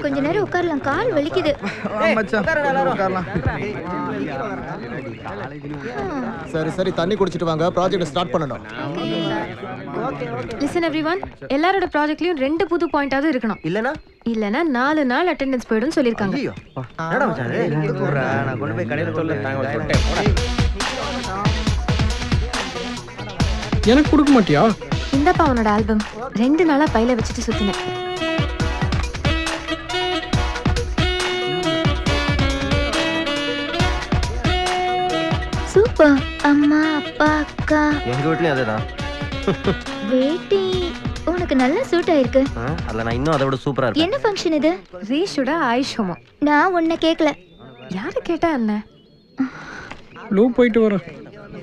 கொஞ்ச நேரம் உட்காரலாம், கால் வலிக்குது. சரி சரி, தண்ணி குடிச்சிட்டு வாங்க, ப்ராஜெக்ட் ஸ்டார்ட் பண்ணணும். லிசன் எவ்ரிவன், எல்லாரோட ப்ராஜெக்ட்லயும் 2 புது பாயிண்டாவது இருக்கணும். இல்லனா 4 நாள் அட்டெண்டன்ஸ் போய்டும் சொல்லிருக்காங்க. ஐயோ என்னடா மச்சான் இது? நான் கொண்டு போய் கடையில சொல்லிட்டேன். எனக்கு கொடுக்க மாட்டியா? இந்தப்பா அவனோட ஆல்பம் 2 நாளா பையில வச்சுட்டு சுத்தினேன். சூப்பர். அம்மா அப்பா அக்கா எங்க வீட்லயும் அதேதான். வேட்டி உனக்கு நல்லா சூட் ஆயிருக்கு. அதுல நான் இன்னும் அதோட சூப்பரா இருக்கு. என்ன ஃபங்க்ஷன் இது? ரீஷோட ஆயுஷ் ஹோமம். நான் உன்னை கேட்கல. யாரு கேட்டா என்ன? லூ போயிட்டு வரேன்.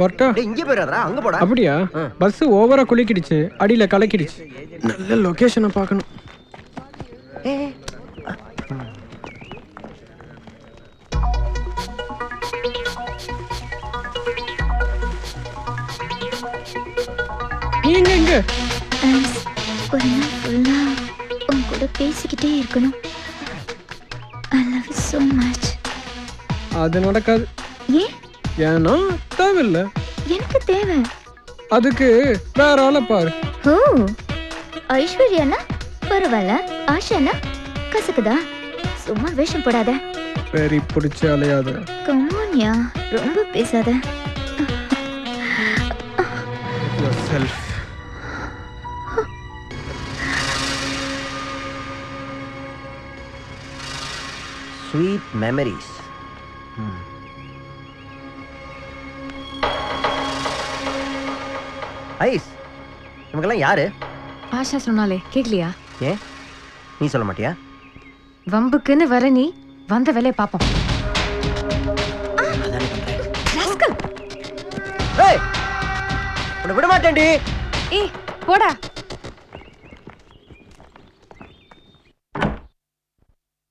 வரட்டா? டேய் இங்க போயிராதடா, அங்க போடா. அப்படியா? பஸ் ஓவரா குளிக்கிடுச்சு, அடியில கலக்கிடுச்சு. நல்ல லொகேஷனை பார்க்கணும். நீங்க எங்க? ஒரு நாள் ஃபுல்லா உன் கூட பேசிக்கிட்டே இருக்கணும். I love you so much. அது நடக்காது. ஏன்? ஏன்னா தேவையில்லை. எனக்கு தேவை. அதுக்கு வேற ஆளை பாரு. ஓ, ஐஸ்வர்யானா பரவாயில்ல, ஆஷானா கசக்குதா? சும்மா வேஷம் போடாத. வெறி பிடிச்ச அலையாத. கமான்யா, ரொம்ப பேசாத. yourself. Sweet memories. ஐஸ், நமக்கெல்லாம் யாரு? ஆஷா சொன்னாலே கேக்கலையா? ஏன் நீ சொல்ல மாட்டியா? வம்புக்குன்னு வர நீ வந்த வேலையை பாப்போம். ஏய், உன்னை விட மாட்டேன்டி. ஏய் போடா.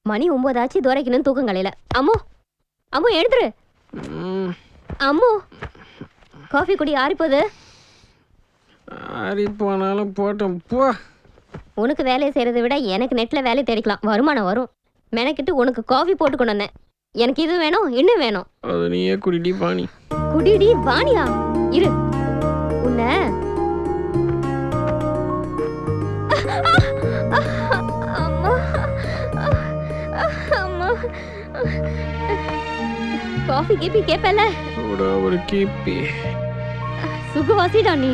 மணி 9 ஆச்சு, தோரைக்கணும் தூக்கம் கலையில. அம்மு அம்மு எழுந்துரு. அம்மு காஃபி குடி, ஆறி போகுது. ஆறி போனாலும் போட்டோம் போ. உனக்கு வேலையை செய்யறதை விட எனக்கு நெட்ல வேலை தேடிக்கலாம், வருமானம் வரும். மெனக்கிட்டு உனக்கு காஃபி போட்டு கொண்டு வந்தேன். எனக்கு இது வேணும், இன்னும் வேணும். அது நீயே குடிடி பாணி. குடிடி வாணியா? இரு உன்னை. அம்மா அம்மா, காஃபி கீப்பி கேப்பல? ஒரு கீப்பி. சுகுவாசிடா நீ.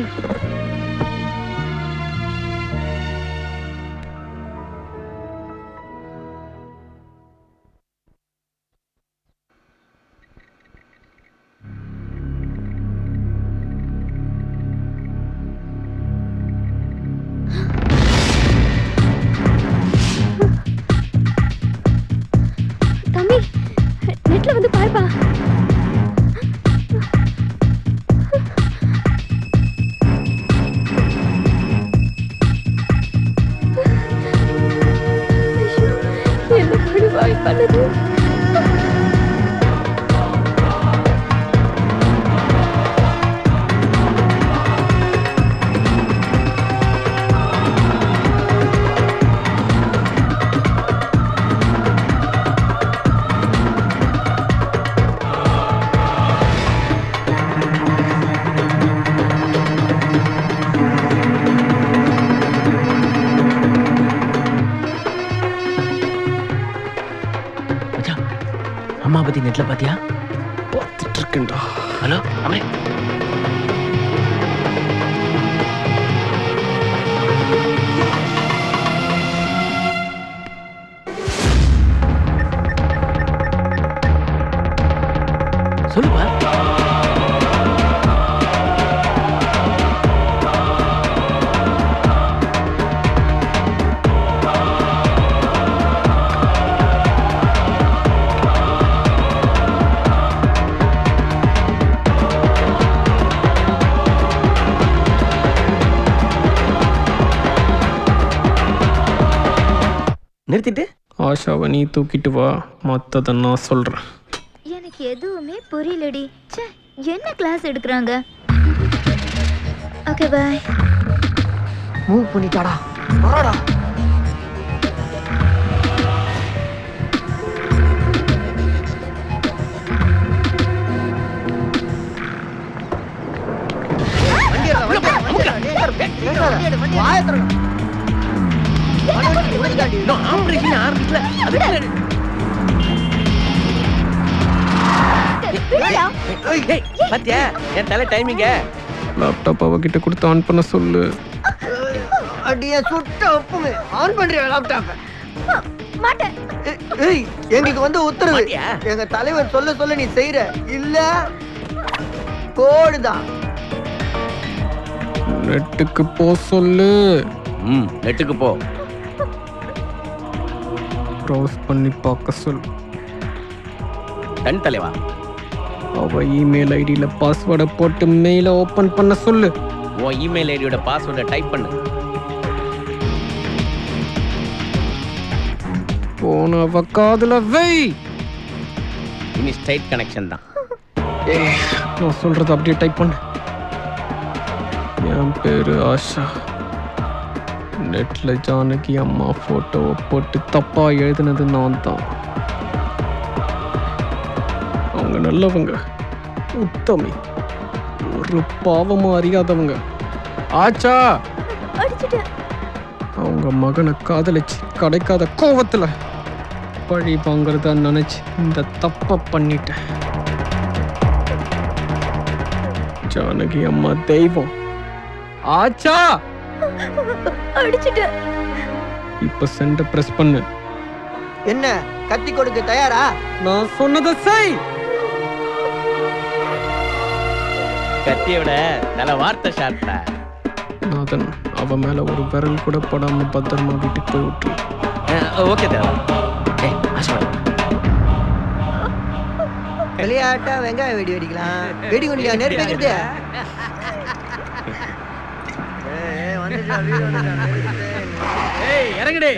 தம்பி நெட்ல வந்து பாருப்பா. என்ன பண்ணுவாய் பண்ணுது? அம்மா பத்தி நெட்ல பாத்தியா? பார்த்துட்டு இருக்கேன்டா. ஹலோ அம்மே. சொல்லுப்பா. நிறுத்திட்டு ஆஷாவை நீ தூக்கிட்டு வா, மற்றதை நான் சொல்கிறேன். எனக்கு எதுவுமே புரியலடி. ச்சே, என்ன கிளாஸ் எடுக்கிறாங்க? Okay bye. மூவ் பண்ணிட்டாடா வாடா பாத்தியா என் தலை டைமிங்க லேப்டாப் அவகிட்ட கொடுத்து ஆன் பண்ண சொல்லு. அடியே சுட்ட ஒப்புமே ஆன் பண்றியா லேப்டாப்? மாட்டேன். ஏய் எங்களுக்கு வந்து உத்தரவு. எங்க தலைவர் சொல்ல சொல்ல நீ செய்யற இல்ல கோடுதான். நெட்டுக்கு போ சொல்லு. நெட்டுக்கு போ. ப்ரௌஸ் பண்ணி பார்க்க சொல்லு. டன் தலைவா. அவ இமெயில் ஐடியில பாஸ்வேர்டை போட்டு மெயிலை ஓபன் பண்ண சொல்லு. உன் இமெயில் ஐடியோட பாஸ்வேர்டை டைப் பண்ணு. போன அவ காதுல வை. இனி ஸ்ட்ரைட் கனெக்ஷன் தான். நான் சொல்றது அப்படியே டைப் பண்ணு. என் பேரு ஆஷா. நெட்ல ஜானகி அம்மா போட்டோவை போட்டு தப்பா எழுதுனது நான் தான். அவங்க நல்லவங்க, உத்தமி, ஒரு பாவமும் அறியாதவங்க. ஆச்சா அடிச்சிட்டேன். அவங்க மகனை காதலிச்சு கிடைக்காத கோவத்துல பழி வாங்குறதா நினைச்சு இந்த தப்ப பண்ணிட்டேன். ஜானகி அம்மா தெய்வம். ஆச்சா அடிச்சிட்டேன். இப்ப சென்ட பிரஸ் பண்ணு. என்ன கத்தி கொடுக்க தயாரா? நான் சொன்னதை செய். கத்தியை விட நல்ல வார்த்தை ஷார்ட்டா. நாதன் அவ மேல ஒரு விரல் கூட படாம பத்திரமா வீட்டுக்கு போய் விட்டுரு. ஓகே தலைவா. விளையாட்டா வெங்காயம் வெடி வெடிக்கலாம். வெடி கொண்டியா நெருப்பு வைக்கிறது? இறங்குடே.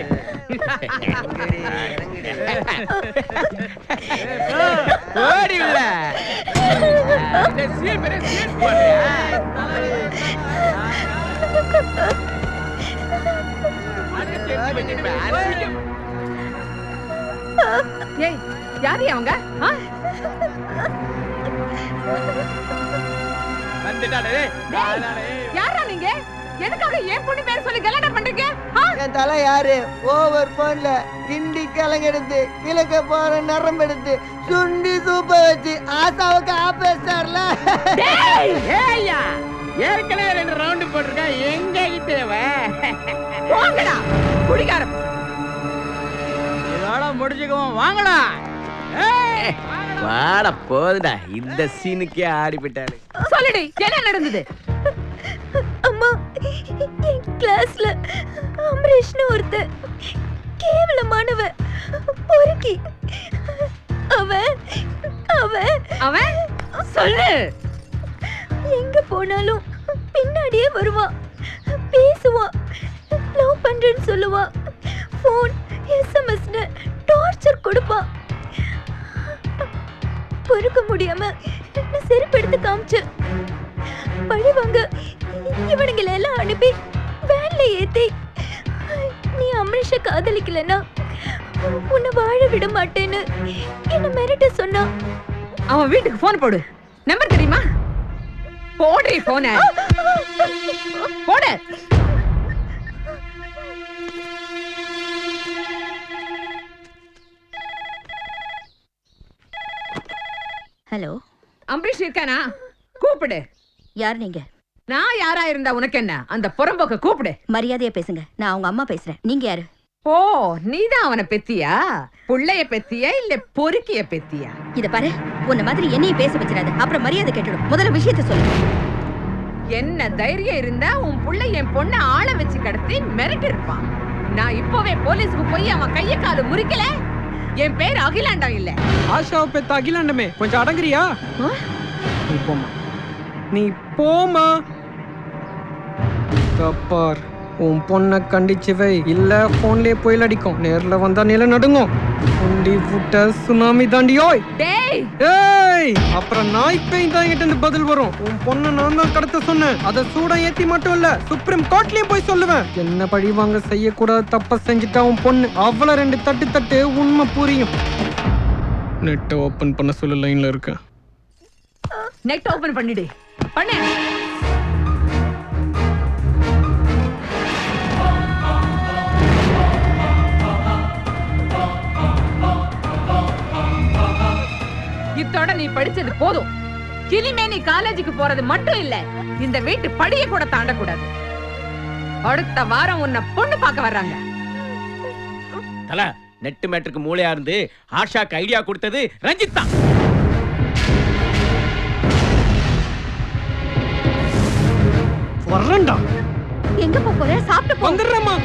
ஓடி இல்ல. ஏய் யாரு அவங்க? யாரா நீங்க? எதுக்காக ஏன் பொண்ணு பேர் சொல்லி கலாட்டா பண்றீங்க? என் தலை யாரு? ஓவர் போன்ல கிண்டி கிழங்கெடுத்து கிழக்க போற நரம் எடுத்து சுண்டி சூப்ப வச்சு ஆசாவுக்கு ஆப்பேஸ்டார்ல. ஏய்யா ஏற்கனவே 2 ரவுண்ட் போட்டிருக்கா. எங்க தேவ போங்கடா குடிகார. இதோட முடிச்சுக்குவோம். வாங்கடா. வாடா போதுடா. இந்த சீனுக்கே ஆடி போயிட்டாரு. சொல்லுடி என்ன நடந்தது? அம்மா என் கிளாஸ்ல அமரேஷ்னு ஒருத்த கேவலமானவ பொறுக்கி. அவன் அவன் அவன் சொல்லு. எங்க போனாலும் பின்னாடியே வருவான், பேசுவான், லவ் பண்றேன்னு சொல்லுவான், ஃபோன் எஸ்எம்எஸ்னு டார்ச்சர் கொடுப்பான். பொறுக்க முடியாம நான் செருப்பு எடுத்து காமிச்சேன். பழிவாங்க இவனுங்களை எல்லாம் அனுப்பி வேன்ல ஏத்தி, நீ அமரேஷ காதலிக்கலன்னா உன்னை வாழ விட மாட்டேன்னு என்ன மிரட்ட சொன்னான். அவன் வீட்டுக்கு போன் போடு. நம்பர் தெரியுமா? போடுறீ போன போடு. ஹலோ, அம்பரீஷ் இருக்கானா? கூப்பிடு. யார் நீங்க? நான் யாரா இருந்தா உனக்கு என்ன? அந்த புறம்போக்க கூப்பிடு. மரியாதையா பேசுங்க. நான் அவங்க அம்மா பேசுறேன். நீங்க யாரு? ஓ, நீதான் அவனை பெத்தியா? புள்ளைய பெத்தியா இல்ல பொறுக்கிய பெத்தியா? இத பாரு, உன்ன மாதிரி என்னையும் பேச வச்சிடாத. அப்புறம் மரியாதை கேட்டுடும். முதல்ல விஷயத்தை சொல்லு. என்ன தைரியம் இருந்தா உன் புள்ள என் பொண்ண ஆள வச்சு கடத்தி மிரட்டி இருப்பான். நான் இப்பவே போலீஸ்க்கு போய் அவன் கைய கால முறிக்கல. என் பேர் அகிலாண்டம் இல்ல. ஆஷாவை பெத்த அகிலாண்டமே, கொஞ்சம் அடங்குறியா? நீ போமா. நீ போமா. கப்பார் உன் பொண்ணை கண்டிச்சு வை, இல்ல போன்லயே புயல் அடிக்கும், நேர்ல வந்தா நில நடுங்கும். உண்டி புட்ட சுனாமி தாண்டியோய். டேய் ஏய், அப்புறம் நாய் பேய் தான் என்கிட்ட இருந்து பதில் வரும். உன் பொண்ணை நான் தான் கடத்த சொன்னேன். அதை சூடம் ஏத்தி மட்டும் இல்ல, சுப்ரீம் கோர்ட்லயும் போய் சொல்லுவேன். என்ன பழி வாங்க செய்யக்கூடாது தப்ப செஞ்சுட்டா உன் பொண்ணு, அவ்வளவு 2 தட்டு உண்மை புரியும். நெட்டை ஓபன் பண்ண சொல்ல லைன்ல இருக்கேன். நெட் ஓபன் பண்ணிடு. பண்ணு. இத்தோட நீ படிச்சது போதும். இனிமே நீ காலேஜுக்கு போறது மட்டும் இல்ல, இந்த வீட்டு படிய கூட தாண்டக்கூடாது. அடுத்த வாரம் உன்னை பொண்ணு பார்க்க வர்றாங்க. தல நெட்டு மேட்ருக்கு மூளையா இருந்து ஆஷாக்கு ஐடியா கொடுத்தது ரஞ்சித் தான். வரண்டா. எங்க போற? சாப்பிட்டு போ. வந்துடுறேம்மா.